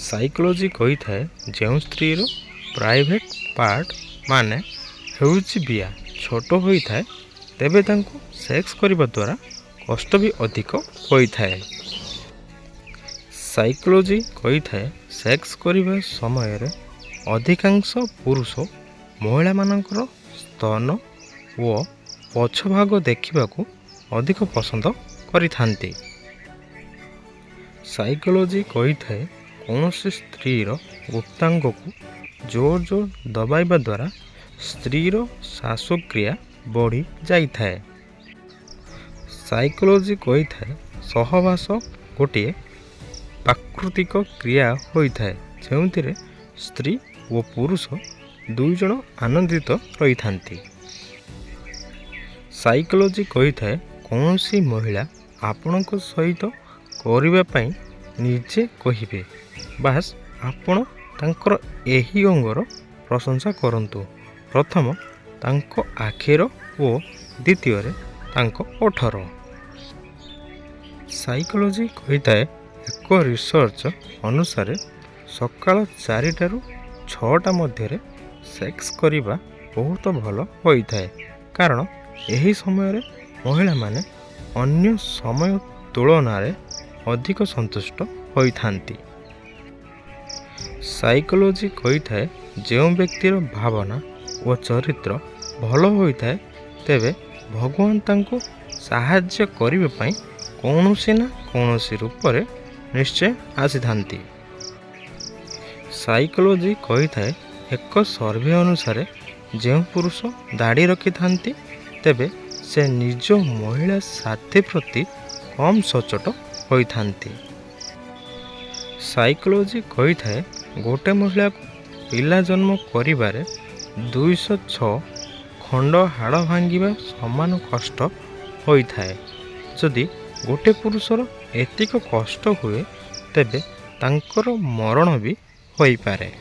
Psychology कही थाए जो स्त्री प्राइवेट पार्ट माने हेउची बिया छोट होई थाए तेबे तांको सेक्स करिबा द्वारा कष्ट भी अधिक होई थाए। साइकोलॉजी कही थाए सेक्स करिबा समय रे अधिकांश पुरुष महिला मानकर स्तन व पछ भाग देखिबाकू अधिक पसंद करिथांती। साइकोलॉजी कही थाए कौन स्त्रीर गुप्तांग को जोर जोर दबाइबा द्वारा स्त्रीर श्वासक्रिया बढ़ी जाई थाए। साइकोलॉजी कही थाए सहवास गोटे प्राकृतिक क्रिया होई थाए जेउथिरे स्त्री व पुरुष दुई जण आनंदित रही थांती। साइकोलॉजी कही थाए कौन सी महिला आपणक सहित करिबा पई निजे कहिबे बास आपण तांकर एही अंगर प्रशंसा करंतु। प्रथम तांको आखिर ओ द्वितीय रे तांको ओठर। साइकोलॉजी कही थाए एक रिसर्च अनुसार सकाळ 4टा रु 6टा मध्य सेक्स करिबा बहुत भल होई थाए कारण एही समय रे महिला माने अन्य समय तुलना रे अधिक संतुष्ट होई थांती। साइकोलॉजी कही थाए जो व्यक्तिर भावना व चरित्र भल होई थाए तेबे भगवान तांको साहाय्य करिबे पई कौनसी ना कौनसी रूप रे निश्चय आसी थांती। साइकोलॉजी कही थाए एक सर्वे अनुसार जो पुरुष दाढ़ी रखि थांती तेबे से निज महिला साथी प्रति कम सचोट होई थांती। साइकोलॉजी कही थाए गोटे महिला को पिला जन्म करिबारे 206 खंड हाड़ भांगिबा समान कष्ट होई थाए। जदि गोटे पुरुषर एतिक कष्ट हुए तेबे तांकर मरण भी होई पारे।